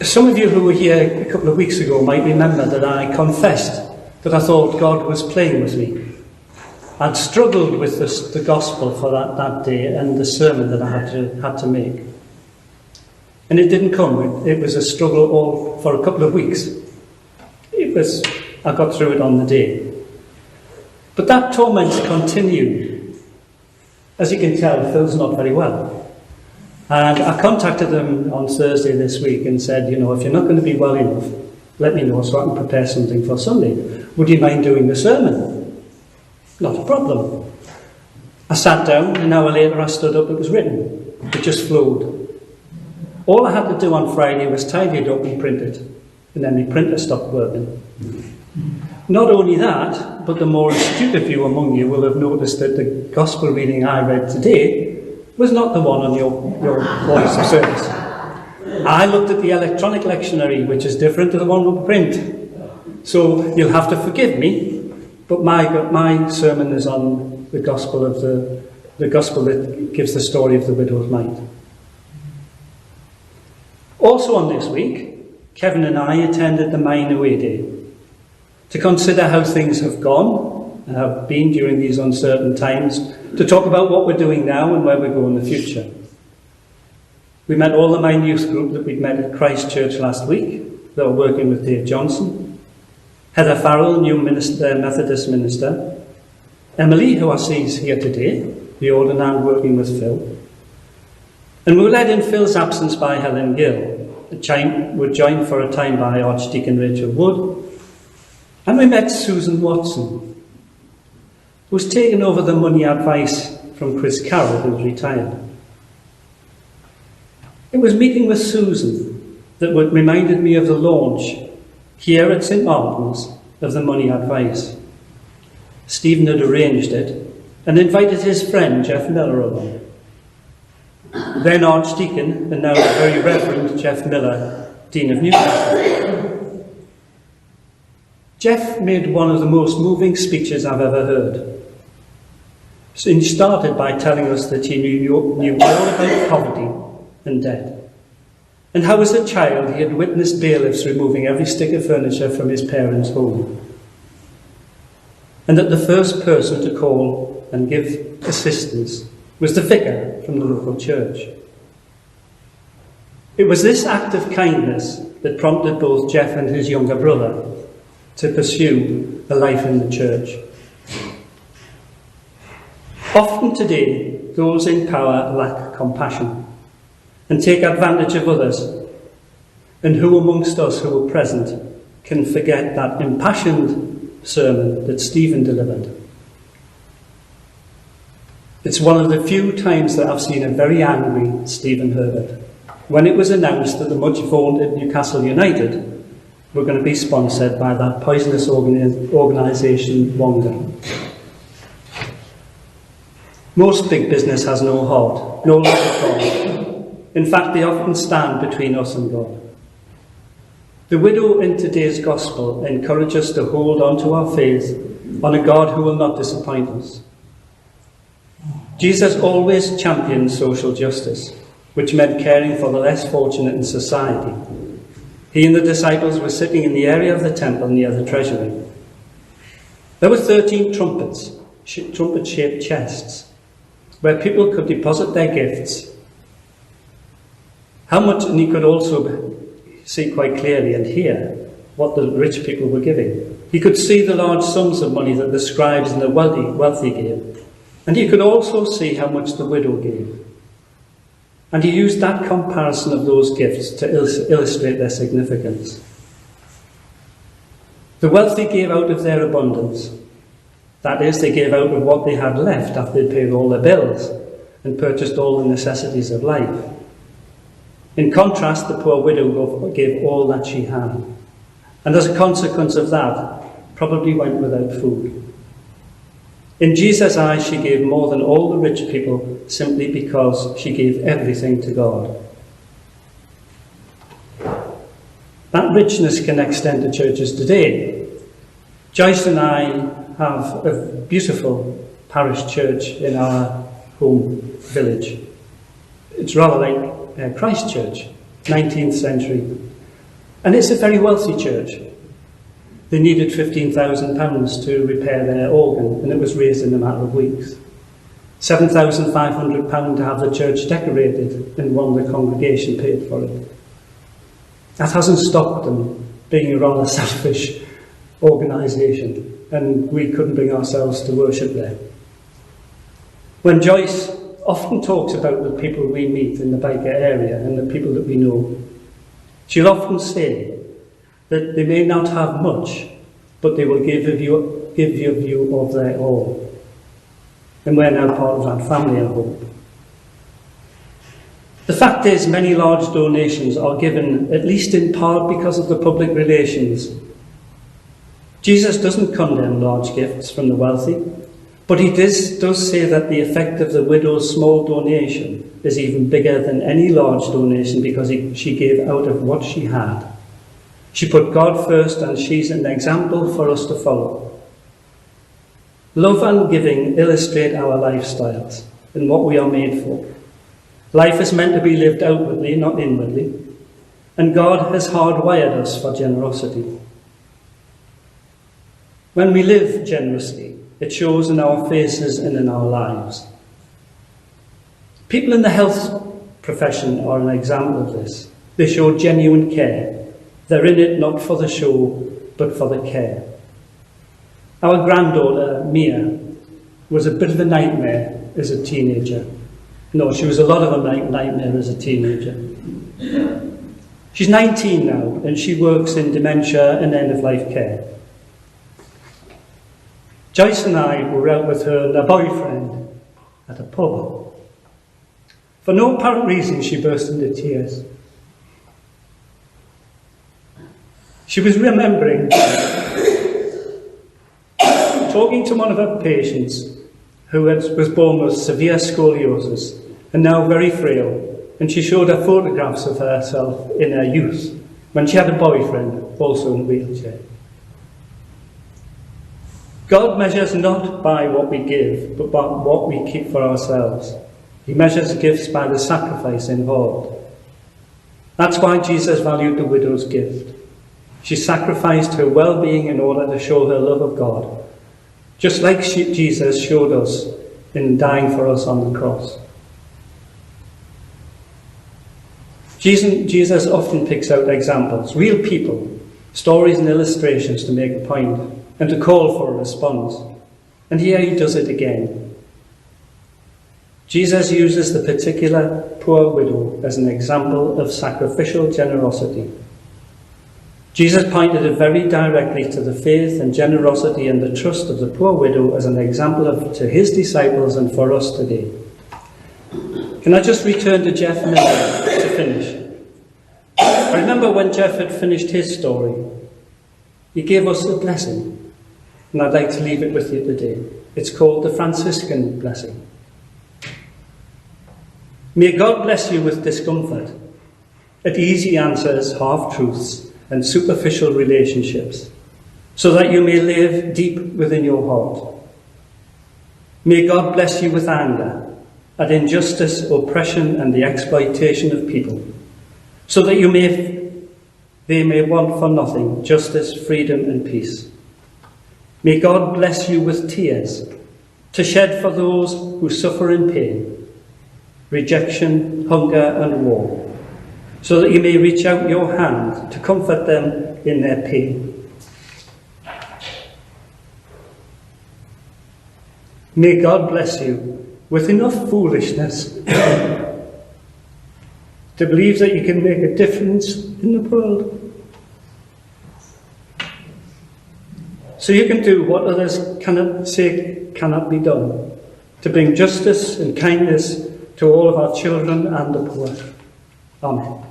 Some of you who were here a couple of weeks ago might remember that I confessed that I thought God was playing with me. I'd struggled with the gospel for that day and the sermon that I had to make. And it didn't come. It was a struggle all for a couple of weeks. I got through it on the day. But that torment continued. As you can tell, Phil's not very well. And I contacted them on Thursday this week and said, if you're not going to be well enough, let me know so I can prepare something for Sunday. Would you mind doing the sermon? Not a problem. I sat down, an hour later I stood up, it was written. It just flowed. All I had to do on Friday was tidy it up and print it. And then my printer stopped working. Not only that, but the more astute of you among you will have noticed that the gospel reading I read today was not the one on your voice of service. I looked at the electronic lectionary, which is different to the one with print. So you'll have to forgive me, but my sermon is on the gospel of the gospel that gives the story of the widow's mite. Also on this week, Kevin and I attended the Mine Away Day to consider how things have gone and have been during these uncertain times, to talk about what we're doing now and where we go in the future. We met all the Mine youth group that we'd met at Christ Church last week. They were working with Dave Johnson. Heather Farrell, new Methodist minister. Emily, who I see is here today, the older nan working with Phil. And we were led in Phil's absence by Helen Gill. We're joined for a time by Archdeacon Rachel Wood. And we met Susan Watson, who's taken over the money advice from Chris Carroll, who's retired. It was meeting with Susan that reminded me of the launch here at St Martin's of the money advice. Stephen had arranged it and invited his friend Jeff Miller along. Then Archdeacon, and now the very Reverend Jeff Miller, Dean of Newcastle. Jeff made one of the most moving speeches I've ever heard. So he started by telling us that he knew all about poverty and debt, and how as a child he had witnessed bailiffs removing every stick of furniture from his parents' home, and that the first person to call and give assistance was the vicar from the local church. It was this act of kindness that prompted both Jeff and his younger brother to pursue a life in the church. Often today, those in power lack compassion and take advantage of others. And who amongst us who were present can forget that impassioned sermon that Stephen delivered? It's one of the few times that I've seen a very angry Stephen Herbert when it was announced that the much vaunted Newcastle United were going to be sponsored by that poisonous organisation Wonga. Most big business has no heart, no love of God. In fact, they often stand between us and God. The widow in today's gospel encourages us to hold on to our faith on a God who will not disappoint us. Jesus always championed social justice, which meant caring for the less fortunate in society. He and the disciples were sitting in the area of the temple near the treasury. There were 13 trumpet-shaped chests, where people could deposit their gifts. And he could also see quite clearly and hear what the rich people were giving. He could see the large sums of money that the scribes and the wealthy gave. And he could also see how much the widow gave. And he used that comparison of those gifts to illustrate their significance. The wealthy gave out of their abundance. That is, they gave out of what they had left after they'd paid all their bills and purchased all the necessities of life. In contrast, the poor widow gave all that she had, and as a consequence of that, probably went without food. In Jesus' eyes, she gave more than all the rich people simply because she gave everything to God. That richness can extend to churches today. Joyce and I have a beautiful parish church in our home village. It's rather like Christ Church, 19th century. And it's a very wealthy church. They needed £15,000 to repair their organ, and it was raised in a matter of weeks. £7,500 to have the church decorated, and one of the congregation paid for it. That hasn't stopped them being a rather selfish organisation, and we couldn't bring ourselves to worship there. When Joyce often talks about the people we meet in the Byker area and the people that we know, she'll often say that they may not have much, but they will give you a view of their all. And we're now part of that family, I hope. The fact is, many large donations are given, at least in part, because of the public relations. Jesus doesn't condemn large gifts from the wealthy, but he does say that the effect of the widow's small donation is even bigger than any large donation because she gave out of what she had. She put God first, and she's an example for us to follow. Love and giving illustrate our lifestyles and what we are made for. Life is meant to be lived outwardly, not inwardly, and God has hardwired us for generosity. When we live generously, it shows in our faces and in our lives. People in the health profession are an example of this. They show genuine care. They're in it not for the show, but for the care. Our granddaughter, Mia, was a bit of a nightmare as a teenager. No, she was a lot of a nightmare as a teenager. She's 19 now, and she works in dementia and end-of-life care. Joyce and I were out with her and her boyfriend at a pub. For no apparent reason, she burst into tears. She was remembering talking to one of her patients who was born with severe scoliosis and now very frail, and she showed her photographs of herself in her youth when she had a boyfriend, also in a wheelchair. God measures not by what we give, but by what we keep for ourselves. He measures gifts by the sacrifice involved. That's why Jesus valued the widow's gift. She sacrificed her well-being in order to show her love of God, just like Jesus showed us in dying for us on the cross. Jesus often picks out examples, real people, stories and illustrations to make a point and to call for a response. And here he does it again. Jesus uses the particular poor widow as an example of sacrificial generosity. Jesus pointed it very directly to the faith and generosity and the trust of the poor widow as an example to his disciples and for us today. Can I just return to Jeff Miller to finish? I remember when Jeff had finished his story, he gave us a blessing, and I'd like to leave it with you today. It's called the Franciscan blessing. May God bless you with discomfort, at easy answers, half-truths, and superficial relationships, so that you may live deep within your heart. May God bless you with anger at injustice, oppression, and the exploitation of people, so that they may want for nothing justice, freedom, and peace. May God bless you with tears to shed for those who suffer in pain, rejection, hunger, and war, so that you may reach out your hand to comfort them in their pain. May God bless you with enough foolishness to believe that you can make a difference in the world, so you can do what others cannot be done, to bring justice and kindness to all of our children and the poor. Amen.